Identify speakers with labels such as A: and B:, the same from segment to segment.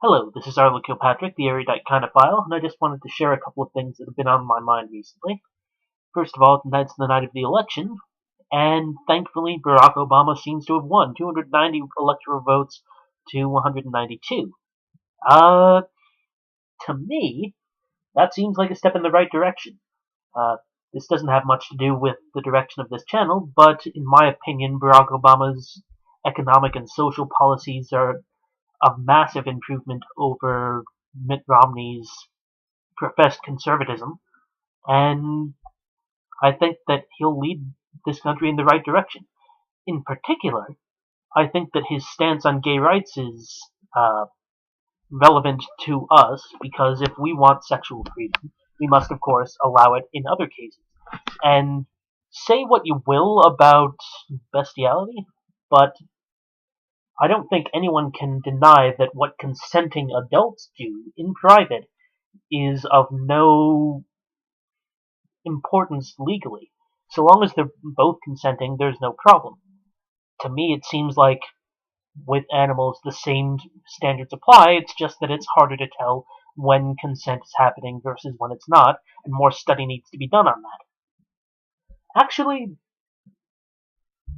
A: Hello, this is Arlo Kilpatrick, the erudite Kinophile, and I just wanted to share a couple of things that have been on my mind recently. First of all, tonight's the night of the election, and thankfully Barack Obama seems to have won 290 electoral votes to 192. Uh, to me, that seems like a step in the right direction. Uh, this doesn't have much to do with the direction of this channel, but in my opinion, Barack Obama's economic and social policies are a massive improvement over Mitt Romney's professed conservatism, and I think that he'll lead this country in the right direction. In particular, I think that his stance on gay rights is relevant to us because if we want sexual freedom, we must, of course, allow it in other cases. And say what you will about bestiality, but I don't think anyone can deny that what consenting adults do in private is of no importance legally. So long as they're both consenting, there's no problem. To me, it seems like with animals, the same standards apply. It's just that it's harder to tell when consent is happening versus when it's not, and more study needs to be done on that. Actually,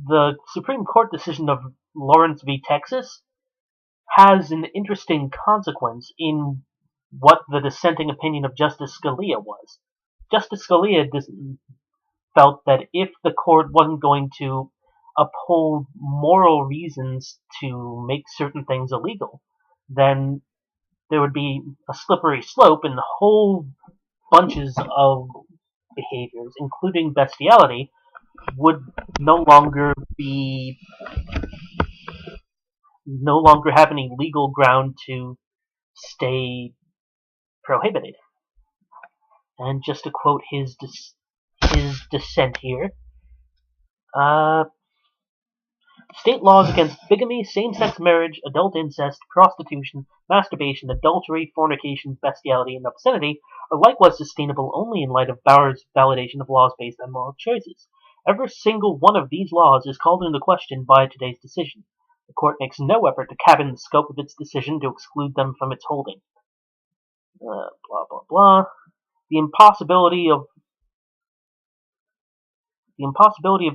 A: the Supreme Court decision of Lawrence v. Texas has an interesting consequence in what the dissenting opinion of Justice Scalia was. Justice Scalia felt that if the court wasn't going to uphold moral reasons to make certain things illegal, then there would be a slippery slope and whole bunches of behaviors, including bestiality, would no longer have any legal ground to stay prohibited. And just to quote his dissent here, uh, state laws against bigamy, same-sex marriage, adult incest, prostitution, masturbation, adultery, fornication, bestiality, and obscenity are likewise sustainable only in light of Bauer's validation of laws based on moral choices. Every single one of these laws is called into question by today's decision. The court makes no effort to cabin the scope of its decision to exclude them from its holding. Blah, blah, blah. The impossibility of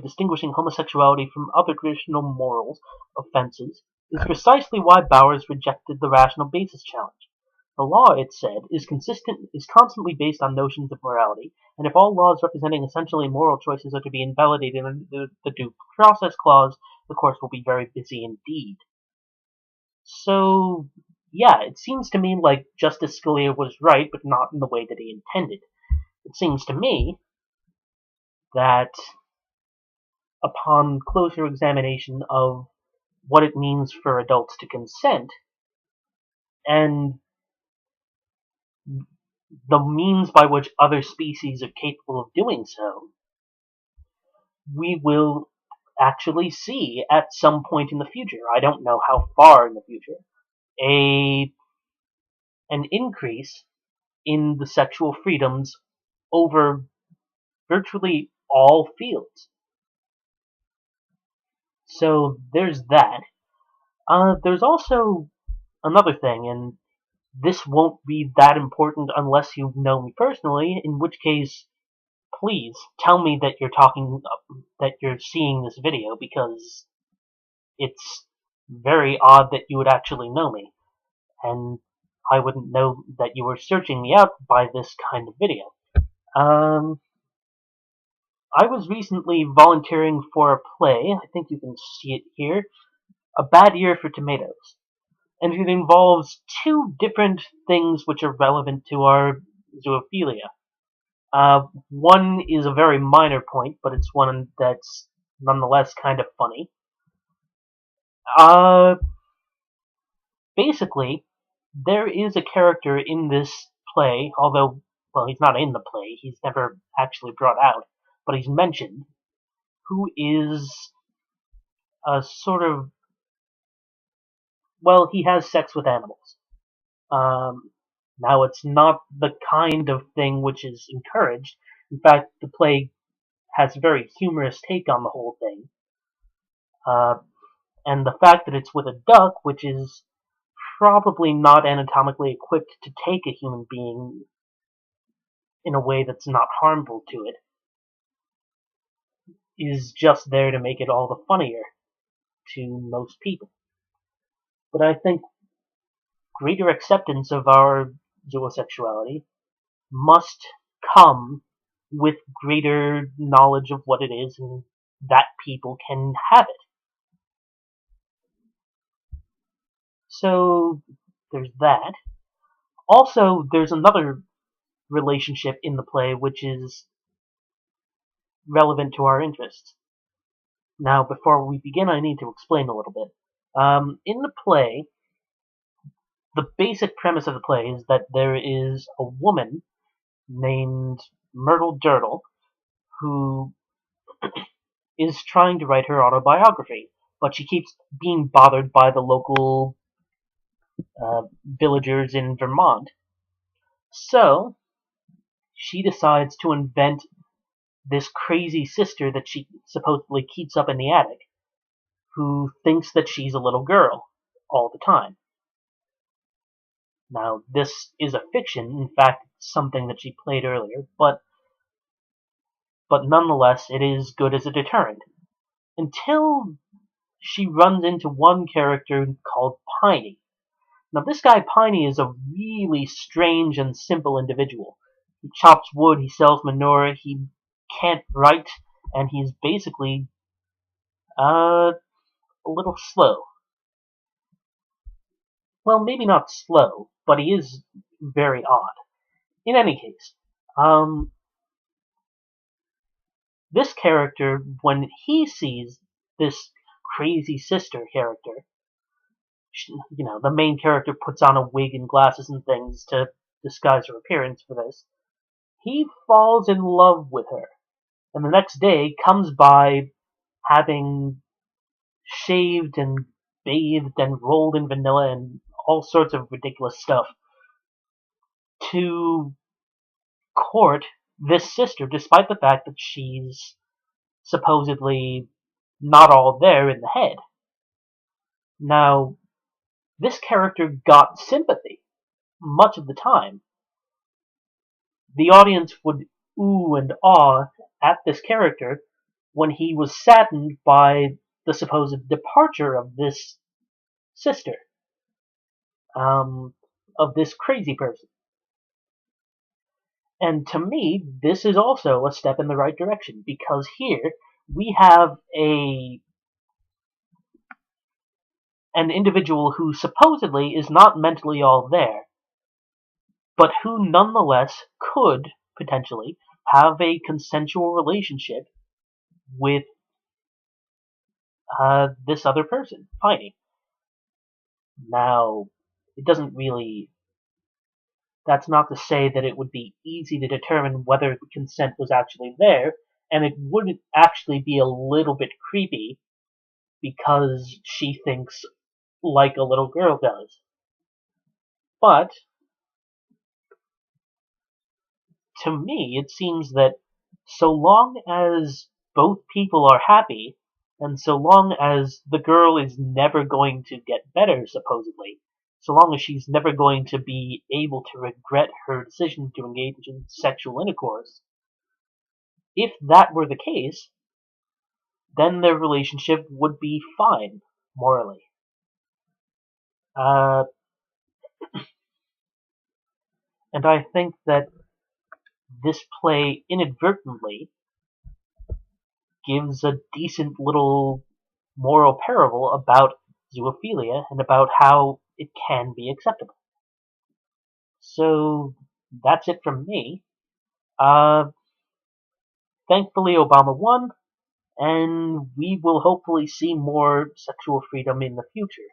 A: distinguishing homosexuality from other traditional moral offenses is precisely why Bowers rejected the rational basis challenge. The law, it said, is constantly based on notions of morality, and if all laws representing essentially moral choices are to be invalidated under the Due Process Clause, the courts will be very busy indeed. So, yeah, it seems to me like Justice Scalia was right, but not in the way that he intended. It seems to me that upon closer examination of what it means for adults to consent and the means by which other species are capable of doing so, we will actually see at some point in the future, I don't know how far in the future, an increase in the sexual freedoms over virtually all fields. So there's that. There's also another thing, and this won't be that important unless you know me personally, in which case, please tell me that you're seeing this video, because it's very odd that you would actually know me, and I wouldn't know that you were searching me out by this kind of video. I was recently volunteering for a play, I think you can see it here, A Bad Year for Tomatoes. And it involves two different things which are relevant to our zoophilia. One is a very minor point, but it's one that's nonetheless kind of funny. Basically, there is a character in this play, although, well, he's not in the play, he's never actually brought out, but he's mentioned, who is a sort of, well, he has sex with animals. Now, it's not the kind of thing which is encouraged. In fact, the play has a very humorous take on the whole thing. And the fact that it's with a duck, which is probably not anatomically equipped to take a human being in a way that's not harmful to it, is just there to make it all the funnier to most people. But I think greater acceptance of our zoosexuality must come with greater knowledge of what it is and that people can have it. So there's that. Also, there's another relationship in the play which is relevant to our interests. Now, before we begin, I need to explain a little bit. In the play, the basic premise of the play is that there is a woman named Myrtle Durdle who is trying to write her autobiography, but she keeps being bothered by the local villagers in Vermont. So she decides to invent this crazy sister that she supposedly keeps up in the attic, who thinks that she's a little girl all the time. Now, this is a fiction. In fact, it's something that she played earlier, but nonetheless, it is good as a deterrent. Until she runs into one character called Piney. Now, this guy Piney is a really strange and simple individual. He chops wood, he sells manure, he can't write, and he's basically a little slow. Well, maybe not slow, but he is very odd. In any case, this character, when he sees this crazy sister character, the main character puts on a wig and glasses and things to disguise her appearance for this. He falls in love with her, and the next day comes by having shaved and bathed and rolled in vanilla and all sorts of ridiculous stuff to court this sister, despite the fact that she's supposedly not all there in the head. Now, this character got sympathy much of the time. The audience would ooh and ah at this character when he was saddened by the supposed departure of this sister, of this crazy person. And to me, this is also a step in the right direction, because here we have an individual who supposedly is not mentally all there, but who nonetheless could potentially have a consensual relationship with this other person, Piney. Now, it doesn't really. That's not to say that it would be easy to determine whether the consent was actually there, and it would actually be a little bit creepy because she thinks like a little girl does. But to me, it seems that so long as both people are happy, and so long as the girl is never going to get better, supposedly, so long as she's never going to be able to regret her decision to engage in sexual intercourse, if that were the case, then their relationship would be fine, morally. And I think that this play inadvertently gives a decent little moral parable about zoophilia and about how it can be acceptable. So that's it from me. Thankfully, Obama won, and we will hopefully see more sexual freedom in the future.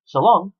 A: So long.